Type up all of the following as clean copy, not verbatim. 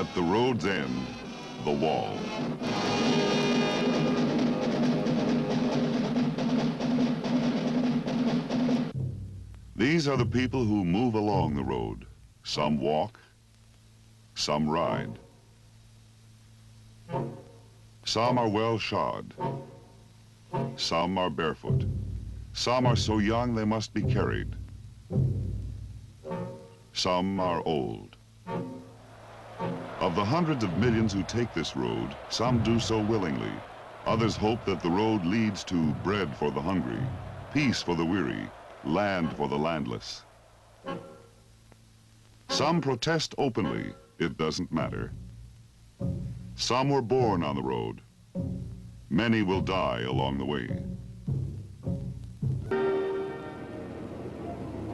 At the road's end, the wall. These are the people who move along the road. Some walk, some ride. Some are well shod. Some are barefoot. Some are so young they must be carried. Some are old. Of the hundreds of millions who take this road, some do so willingly. Others hope that the road leads to bread for the hungry, peace for the weary, land for the landless. Some protest openly. It doesn't matter. Some were born on the road. Many will die along the way.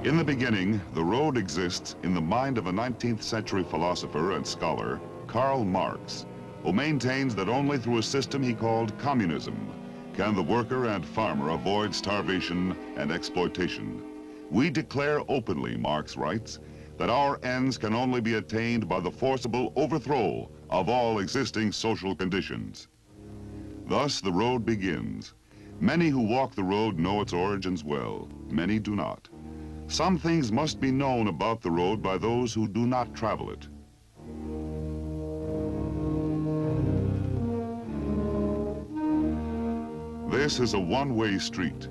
In the beginning, the road exists in the mind of a 19th century philosopher and scholar, Karl Marx, who maintains that only through a system he called communism can the worker and farmer avoid starvation and exploitation. We declare openly, Marx writes, that our ends can only be attained by the forcible overthrow of all existing social conditions. Thus the road begins. Many who walk the road know its origins well. Many do not. Some things must be known about the road by those who do not travel it. This is a one-way street.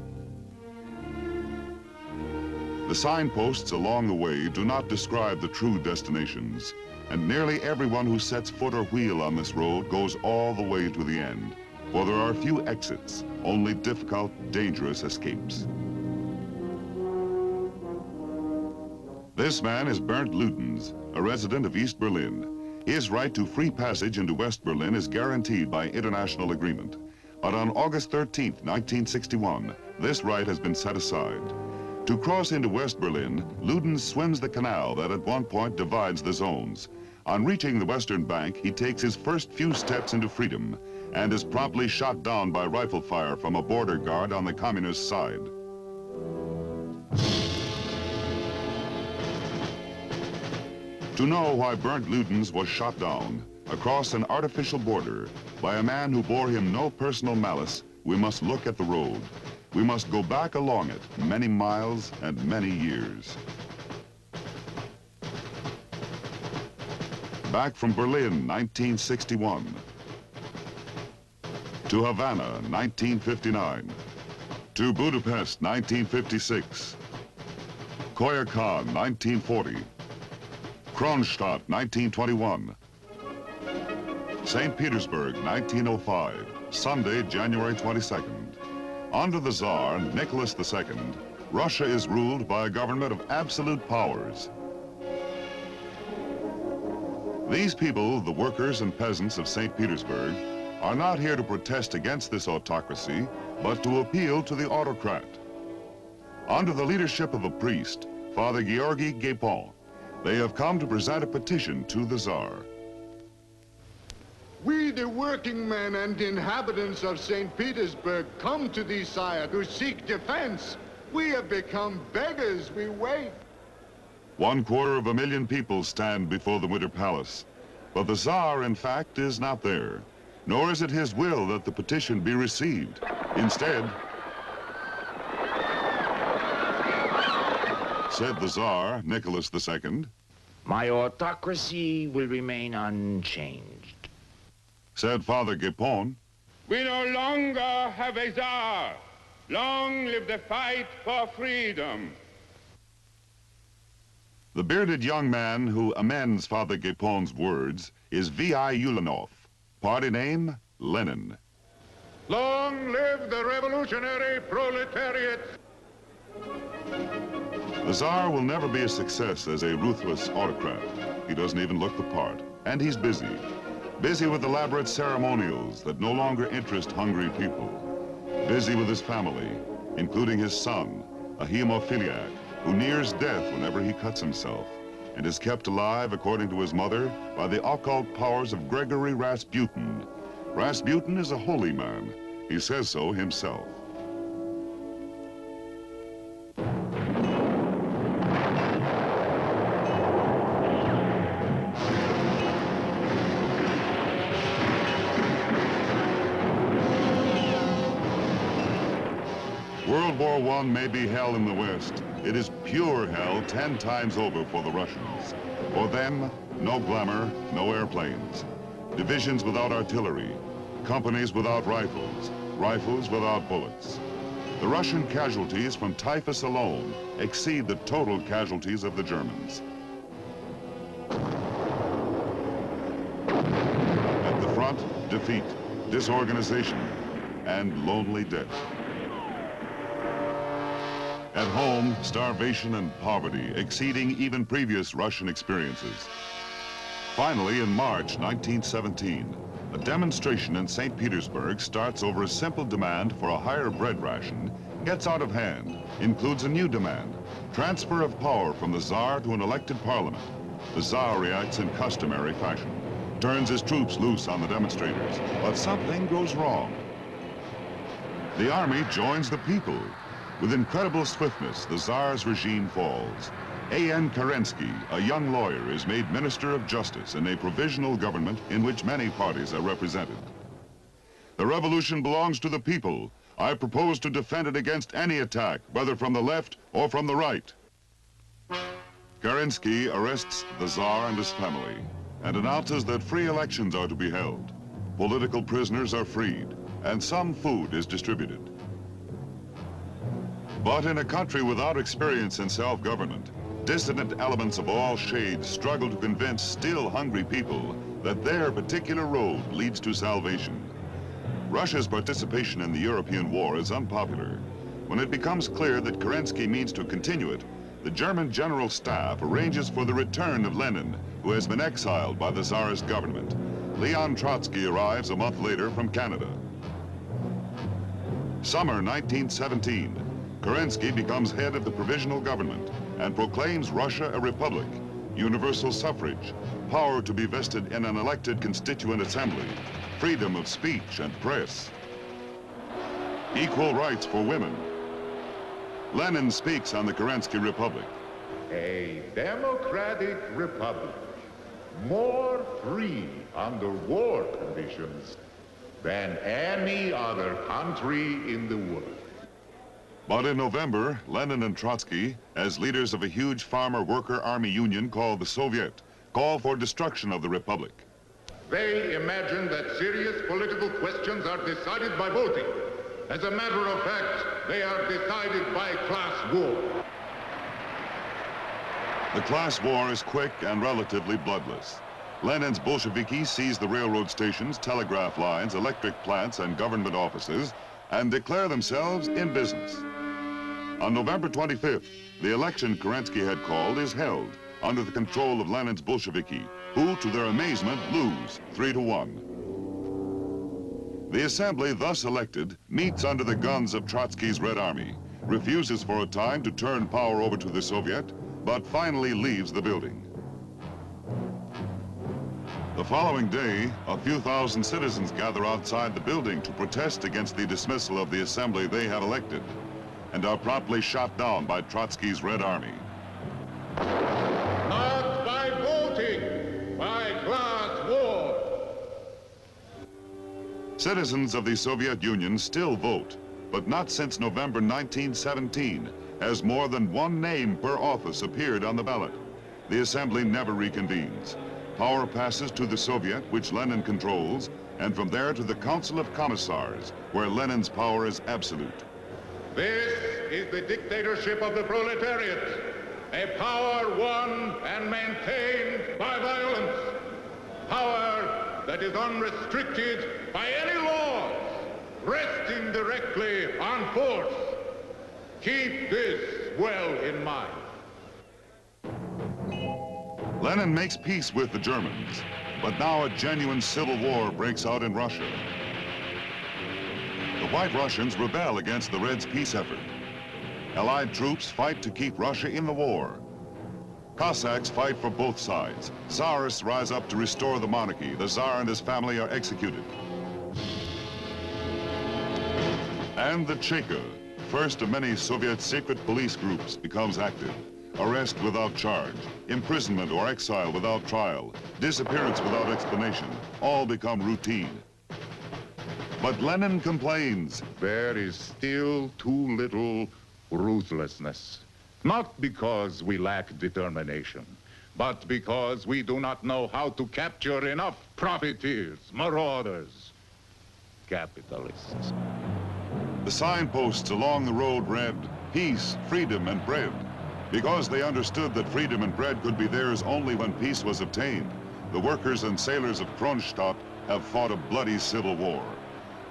The signposts along the way do not describe the true destinations, and nearly everyone who sets foot or wheel on this road goes all the way to the end, for there are few exits, only difficult, dangerous escapes. This man is Bernd Ludens, a resident of East Berlin. His right to free passage into West Berlin is guaranteed by international agreement. But on August 13, 1961, this right has been set aside. To cross into West Berlin, Ludens swims the canal that at one point divides the zones. On reaching the western bank, he takes his first few steps into freedom and is promptly shot down by rifle fire from a border guard on the communist side. To know why Bernd Ludens was shot down across an artificial border by a man who bore him no personal malice, we must look at the road. We must go back along it many miles and many years. Back from Berlin, 1961. To Havana, 1959. To Budapest, 1956. Koyakán, 1940. Kronstadt, 1921. St. Petersburg, 1905. Sunday, January 22nd. Under the Tsar, Nicholas II, Russia is ruled by a government of absolute powers. These people, the workers and peasants of St. Petersburg, are not here to protest against this autocracy, but to appeal to the autocrat. Under the leadership of a priest, Father Georgy Gapon, they have come to present a petition to the Tsar. We, the working men and inhabitants of St. Petersburg, come to thee, sire, to seek defense. We have become beggars, we wait. 250,000 people stand before the Winter Palace. But the Tsar, in fact, is not there. Nor is it his will that the petition be received. Instead, said the Tsar, Nicholas II, my autocracy will remain unchanged. Said Father Gapon, we no longer have a Tsar. Long live the fight for freedom. The bearded young man who amends Father Gapon's words is V.I. Ulanov. Party name, Lenin. Long live the revolutionary proletariat. The Tsar will never be a success as a ruthless autocrat. He doesn't even look the part, and he's busy. Busy with elaborate ceremonials that no longer interest hungry people. Busy with his family, including his son, a hemophiliac, who nears death whenever he cuts himself, and is kept alive, according to his mother, by the occult powers of Gregory Rasputin. Rasputin is a holy man. He says so himself. World War I may be hell in the West. It is pure hell 10 times over for the Russians. For them, no glamour, no airplanes. Divisions without artillery, companies without rifles, rifles without bullets. The Russian casualties from typhus alone exceed the total casualties of the Germans. At the front, defeat, disorganization, and lonely death. At home, starvation and poverty exceeding even previous Russian experiences. Finally, in March 1917, a demonstration in St. Petersburg starts over a simple demand for a higher bread ration, gets out of hand, includes a new demand, transfer of power from the Tsar to an elected parliament. The Tsar reacts in customary fashion, turns his troops loose on the demonstrators, but something goes wrong. The army joins the people. With incredible swiftness, the Tsar's regime falls. A.N. Kerensky, a young lawyer, is made Minister of Justice in a provisional government in which many parties are represented. The revolution belongs to the people. I propose to defend it against any attack, whether from the left or from the right. Kerensky arrests the Tsar and his family and announces that free elections are to be held. Political prisoners are freed, and some food is distributed. But in a country without experience in self-government, dissident elements of all shades struggle to convince still hungry people that their particular road leads to salvation. Russia's participation in the European war is unpopular. When it becomes clear that Kerensky means to continue it, the German General Staff arranges for the return of Lenin, who has been exiled by the Tsarist government. Leon Trotsky arrives a month later from Canada. Summer 1917. Kerensky becomes head of the provisional government and proclaims Russia a republic, universal suffrage, power to be vested in an elected constituent assembly, freedom of speech and press, equal rights for women. Lenin speaks on the Kerensky Republic. A democratic republic, more free under war conditions than any other country in the world. But in November, Lenin and Trotsky, as leaders of a huge farmer worker army union called the Soviet, call for destruction of the republic. They imagine that serious political questions are decided by voting. As a matter of fact, they are decided by class war. The class war is quick and relatively bloodless. Lenin's Bolsheviki seize the railroad stations, telegraph lines, electric plants, and government offices, and declare themselves in business. On November 25th, the election Kerensky had called is held under the control of Lenin's Bolsheviki, who, to their amazement, lose 3-1. The assembly thus elected meets under the guns of Trotsky's Red Army, refuses for a time to turn power over to the Soviet, but finally leaves the building. The following day, a few thousand citizens gather outside the building to protest against the dismissal of the assembly they had elected, and are promptly shot down by Trotsky's Red Army. Not by voting, by class war. Citizens of the Soviet Union still vote, but not since November 1917 has more than one name per office appeared on the ballot. The assembly never reconvenes. Power passes to the Soviet, which Lenin controls, and from there to the Council of Commissars, where Lenin's power is absolute. This is the dictatorship of the proletariat, a power won and maintained by violence, power that is unrestricted by any laws, resting directly on force. Keep this well in mind. Lenin makes peace with the Germans, but now a genuine civil war breaks out in Russia. The White Russians rebel against the Reds' peace effort. Allied troops fight to keep Russia in the war. Cossacks fight for both sides. Tsarists rise up to restore the monarchy. The Tsar and his family are executed. And the Cheka, first of many Soviet secret police groups, becomes active. Arrest without charge, imprisonment or exile without trial, disappearance without explanation, all become routine. But Lenin complains. There is still too little ruthlessness. Not because we lack determination, but because we do not know how to capture enough profiteers, marauders, capitalists. The signposts along the road read, peace, freedom, and bread, because they understood that freedom and bread could be theirs only when peace was obtained. The workers and sailors of Kronstadt have fought a bloody civil war.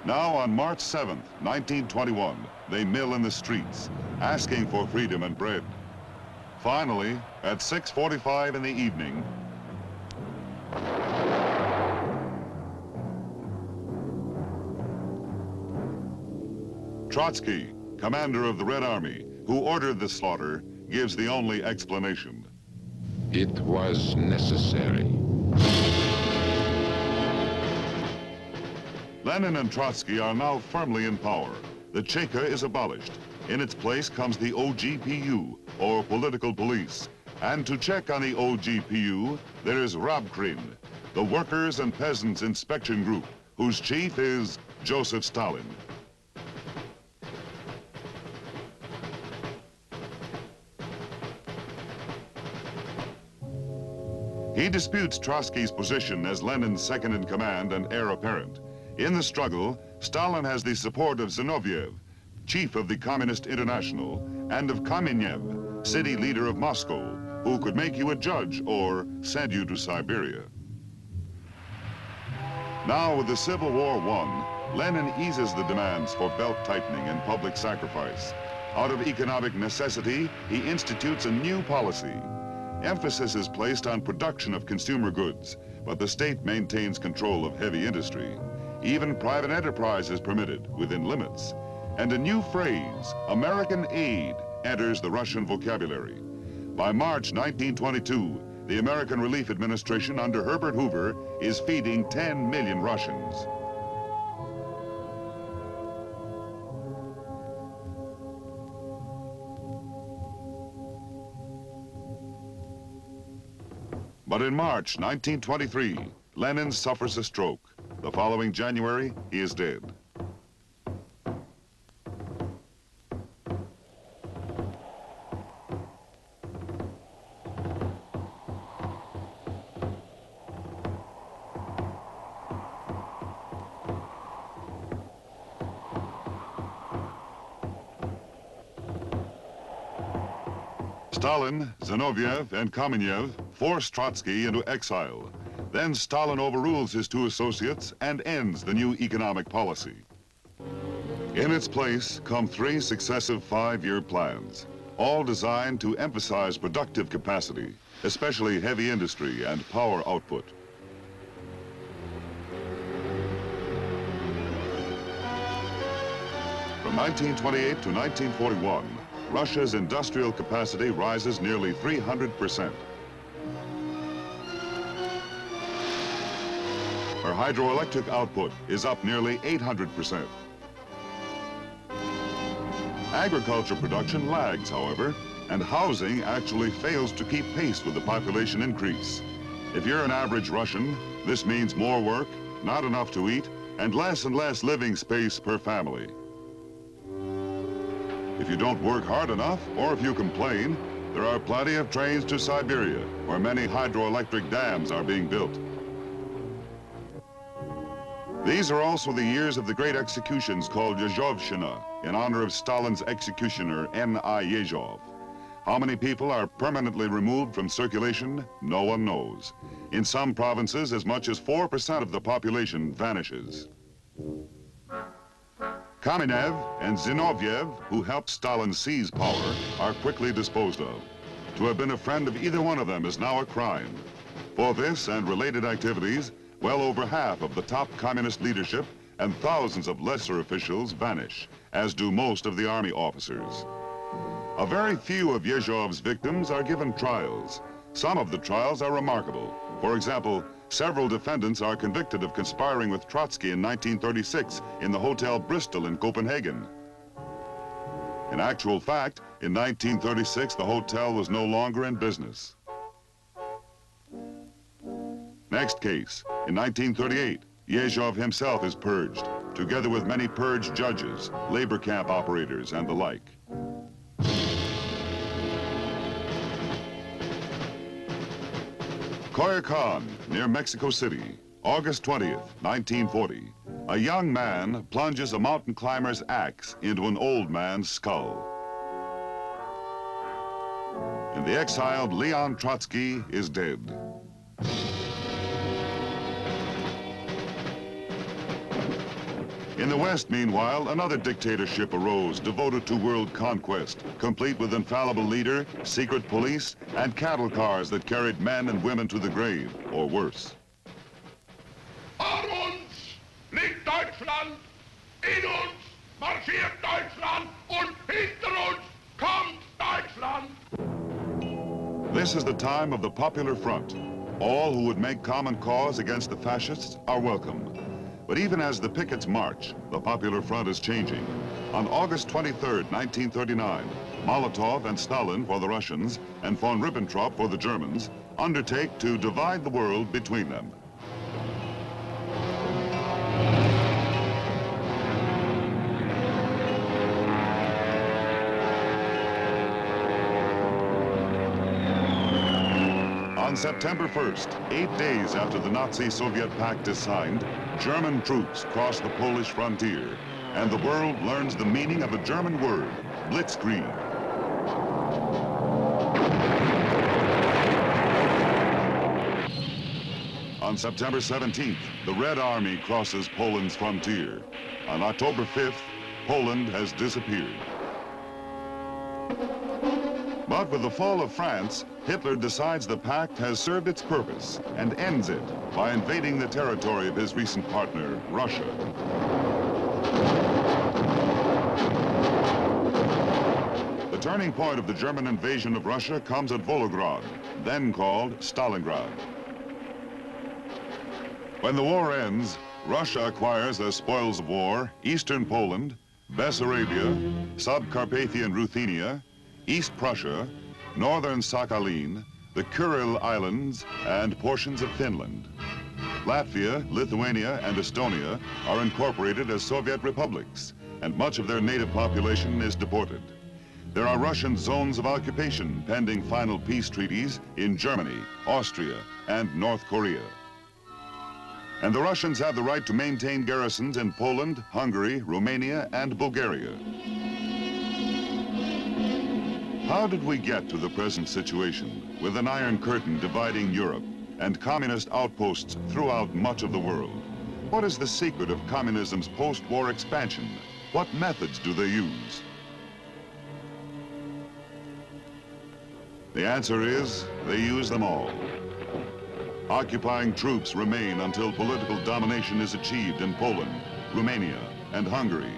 Now, on March 7th, 1921, they mill in the streets, asking for freedom and bread. Finally, at 6:45 in the evening, Trotsky, commander of the Red Army, who ordered the slaughter, gives the only explanation. It was necessary. Lenin and Trotsky are now firmly in power. The Cheka is abolished. In its place comes the OGPU, or political police. And to check on the OGPU, there is Rabkrin, the Workers' and Peasants' Inspection Group, whose chief is Joseph Stalin. He disputes Trotsky's position as Lenin's second-in-command and heir apparent. In the struggle, Stalin has the support of Zinoviev, chief of the Communist International, and of Kamenev, city leader of Moscow, who could make you a judge or send you to Siberia. Now, with the Civil War won, Lenin eases the demands for belt-tightening and public sacrifice. Out of economic necessity, he institutes a new policy. Emphasis is placed on production of consumer goods, but the state maintains control of heavy industry. Even private enterprise is permitted within limits. And a new phrase, American aid, enters the Russian vocabulary. By March 1922, the American Relief Administration under Herbert Hoover is feeding 10 million Russians. But in March 1923, Lenin suffers a stroke. The following January, he is dead. Stalin, Zinoviev, and Kamenev force Trotsky into exile. Then Stalin overrules his two associates and ends the new economic policy. In its place come three successive five-year plans, all designed to emphasize productive capacity, especially heavy industry and power output. From 1928 to 1941, Russia's industrial capacity rises nearly 300%. Her hydroelectric output is up nearly 800%. Agriculture production lags, however, and housing actually fails to keep pace with the population increase. If you're an average Russian, this means more work, not enough to eat, and less living space per family. If you don't work hard enough, or if you complain, there are plenty of trains to Siberia, where many hydroelectric dams are being built. These are also the years of the great executions called Yezhovshchina, in honor of Stalin's executioner, N.I. Yezhov. How many people are permanently removed from circulation, no one knows. In some provinces, as much as 4% of the population vanishes. Kamenev and Zinoviev, who helped Stalin seize power, are quickly disposed of. To have been a friend of either one of them is now a crime. For this and related activities, well over half of the top communist leadership and thousands of lesser officials vanish, as do most of the army officers. A very few of Yezhov's victims are given trials. Some of the trials are remarkable. For example, several defendants are convicted of conspiring with Trotsky in 1936 in the Hotel Bristol in Copenhagen. In actual fact, in 1936, the hotel was no longer in business. Next case, in 1938, Yezhov himself is purged. together with many purged judges, labor camp operators, and the like. Coyoacán, near Mexico City, August 20th, 1940. A young man plunges a mountain climber's axe into an old man's skull. And the exiled Leon Trotsky is dead. In the West, meanwhile, another dictatorship arose devoted to world conquest, complete with infallible leader, secret police, and cattle cars that carried men and women to the grave, or worse. Vor uns liegt Deutschland, in uns marschiert Deutschland und hinter uns kommt Deutschland. This is the time of the Popular Front. All who would make common cause against the fascists are welcome. But even as the pickets march, the Popular Front is changing. On August 23rd, 1939, Molotov and Stalin for the Russians and von Ribbentrop for the Germans undertake to divide the world between them. On September 1st, 8 days after the Nazi-Soviet pact is signed, German troops cross the Polish frontier, and the world learns the meaning of a German word, blitzkrieg. On September 17th, the Red Army crosses Poland's frontier. On October 5th, Poland has disappeared. But with the fall of France, Hitler decides the pact has served its purpose and ends it by invading the territory of his recent partner, Russia. The turning point of the German invasion of Russia comes at Volgograd, then called Stalingrad. When the war ends, Russia acquires as spoils of war eastern Poland, Bessarabia, Subcarpathian Ruthenia, East Prussia, northern Sakhalin, the Kuril Islands, and portions of Finland. Latvia, Lithuania, and Estonia are incorporated as Soviet republics, and much of their native population is deported. There are Russian zones of occupation pending final peace treaties in Germany, Austria, and North Korea. And the Russians have the right to maintain garrisons in Poland, Hungary, Romania, and Bulgaria. How did we get to the present situation, with an Iron Curtain dividing Europe and communist outposts throughout much of the world? What is the secret of communism's post-war expansion? What methods do they use? The answer is, they use them all. Occupying troops remain until political domination is achieved in Poland, Romania, and Hungary.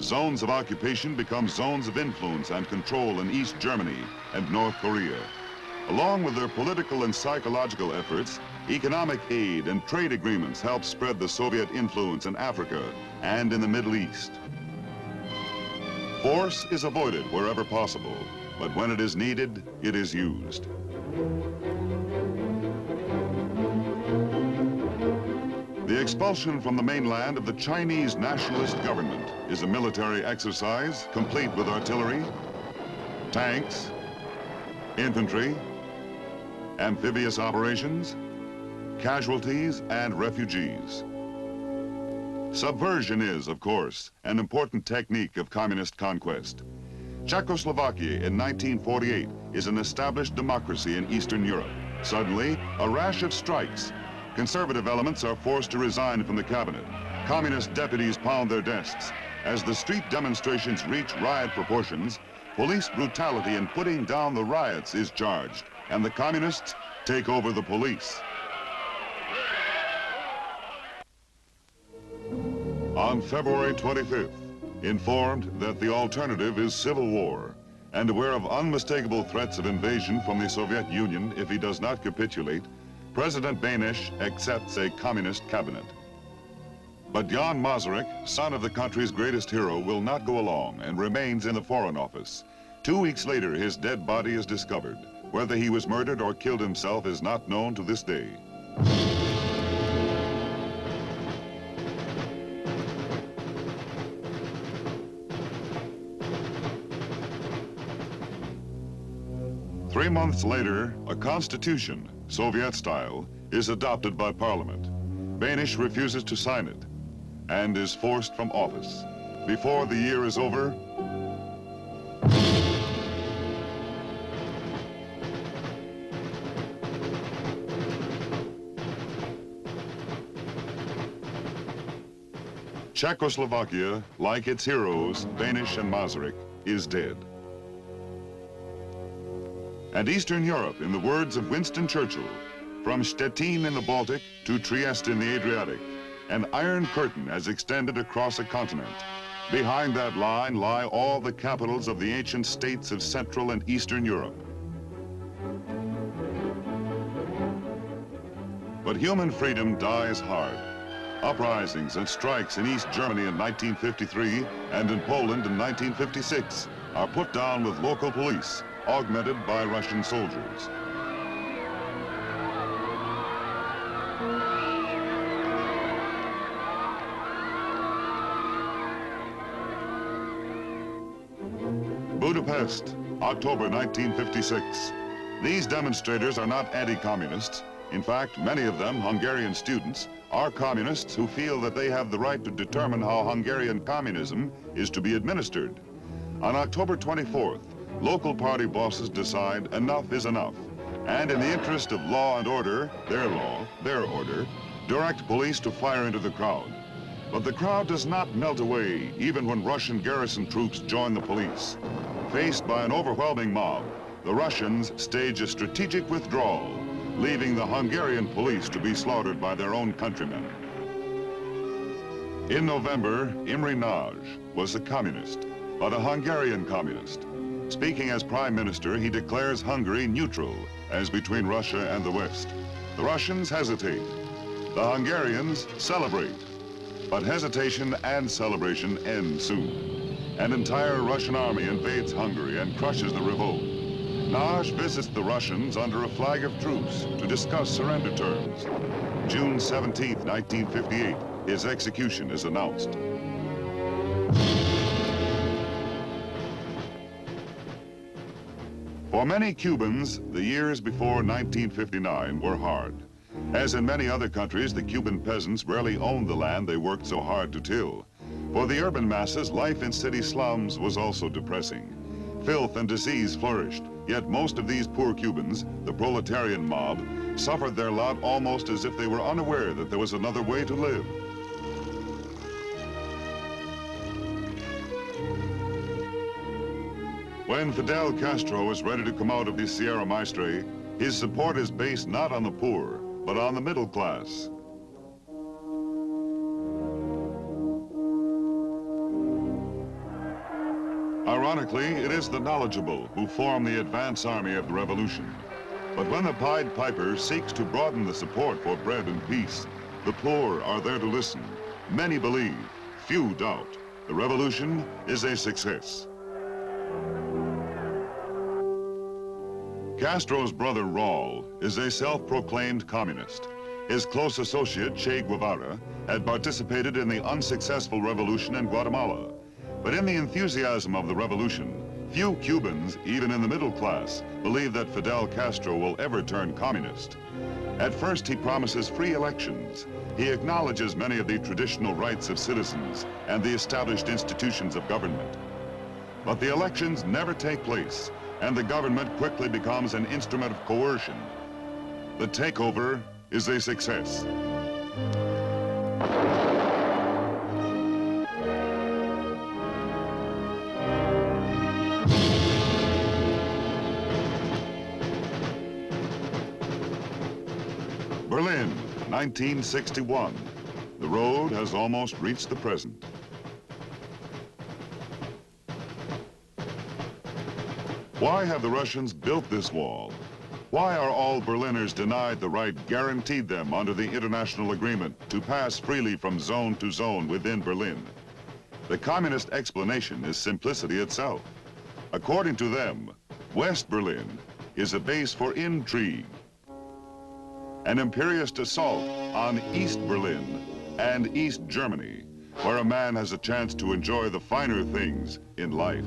Zones of occupation become zones of influence and control in East Germany and North Korea. Along with their political and psychological efforts, economic aid and trade agreements help spread the Soviet influence in Africa and in the Middle East. Force is avoided wherever possible, but when it is needed, it is used. The expulsion from the mainland of the Chinese nationalist government is a military exercise complete with artillery, tanks, infantry, amphibious operations, casualties, and refugees. Subversion is, of course, an important technique of communist conquest. Czechoslovakia in 1948 is an established democracy in Eastern Europe. Suddenly, a rash of strikes. Conservative elements are forced to resign from the cabinet. Communist deputies pound their desks. As the street demonstrations reach riot proportions, police brutality in putting down the riots is charged, and the communists take over the police. On February 25th, informed that the alternative is civil war, and aware of unmistakable threats of invasion from the Soviet Union if he does not capitulate, President Beneš accepts a communist cabinet. But Jan Masaryk, son of the country's greatest hero, will not go along and remains in the Foreign Office. 2 weeks later, his dead body is discovered. Whether he was murdered or killed himself is not known to this day. 3 months later, a constitution, Soviet style, is adopted by Parliament. Benish refuses to sign it and is forced from office. Before the year is over, Czechoslovakia, like its heroes, Benish and Masaryk, is dead. And Eastern Europe, in the words of Winston Churchill, from Stettin in the Baltic to Trieste in the Adriatic, an iron curtain has extended across a continent. Behind that line lie all the capitals of the ancient states of Central and Eastern Europe. But human freedom dies hard. Uprisings and strikes in East Germany in 1953 and in Poland in 1956 are put down with local police, augmented by Russian soldiers. Budapest, October 1956. These demonstrators are not anti-communists. In fact, many of them, Hungarian students, are communists who feel that they have the right to determine how Hungarian communism is to be administered. On October 24th, local party bosses decide enough is enough, and in the interest of law and order, their order, direct police to fire into the crowd. But the crowd does not melt away, even when Russian garrison troops join the police. Faced by an overwhelming mob, the Russians stage a strategic withdrawal, leaving the Hungarian police to be slaughtered by their own countrymen. In November, Imre Nagy was a communist, but a Hungarian communist. Speaking as prime minister, he declares Hungary neutral, as between Russia and the West. The Russians hesitate. The Hungarians celebrate. But hesitation and celebration end soon. An entire Russian army invades Hungary and crushes the revolt. Nagy visits the Russians under a flag of truce to discuss surrender terms. June 17, 1958, his execution is announced. For many Cubans, the years before 1959 were hard. As in many other countries, the Cuban peasants rarely owned the land they worked so hard to till. For the urban masses, life in city slums was also depressing. Filth and disease flourished, yet most of these poor Cubans, the proletarian mob, suffered their lot almost as if they were unaware that there was another way to live. When Fidel Castro is ready to come out of the Sierra Maestre, his support is based not on the poor, but on the middle class. Ironically, it is the knowledgeable who form the advance army of the revolution. But when the Pied Piper seeks to broaden the support for bread and peace, the poor are there to listen. Many believe, few doubt. The revolution is a success. Castro's brother Raul is a self-proclaimed communist. His close associate, Che Guevara, had participated in the unsuccessful revolution in Guatemala. But in the enthusiasm of the revolution, few Cubans, even in the middle class, believe that Fidel Castro will ever turn communist. At first, he promises free elections. He acknowledges many of the traditional rights of citizens and the established institutions of government. But the elections never take place, and the government quickly becomes an instrument of coercion. The takeover is a success. Berlin, 1961. The road has almost reached the present. Why have the Russians built this wall? Why are all Berliners denied the right guaranteed them under the international agreement to pass freely from zone to zone within Berlin? The communist explanation is simplicity itself. According to them, West Berlin is a base for intrigue, an imperialist assault on East Berlin and East Germany, where a man has a chance to enjoy the finer things in life.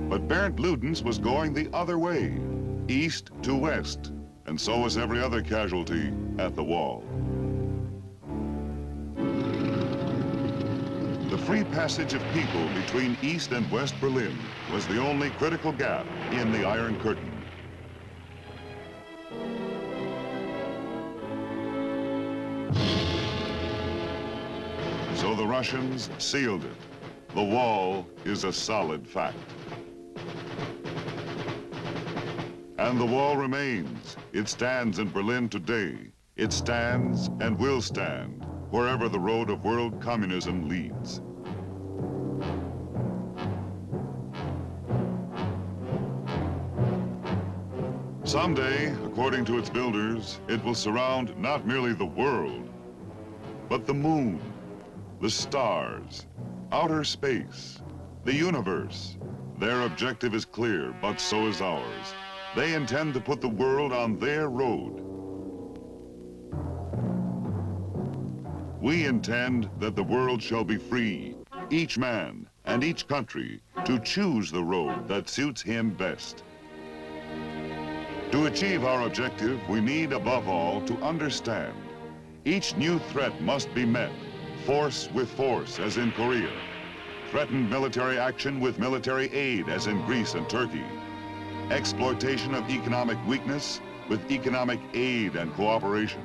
But Bernd Ludens was going the other way, east to west, and so was every other casualty at the wall. The free passage of people between East and West Berlin was the only critical gap in the Iron Curtain. So the Russians sealed it. The wall is a solid fact. And the wall remains. It stands in Berlin today. It stands and will stand wherever the road of world communism leads. Someday, according to its builders, it will surround not merely the world, but the moon, the stars, outer space, the universe. Their objective is clear, but so is ours. They intend to put the world on their road. We intend that the world shall be free, each man and each country to choose the road that suits him best. To achieve our objective, we need, above all, to understand. Each new threat must be met, force with force, as in Korea. Threatened military action with military aid, as in Greece and Turkey. Exploitation of economic weakness with economic aid and cooperation.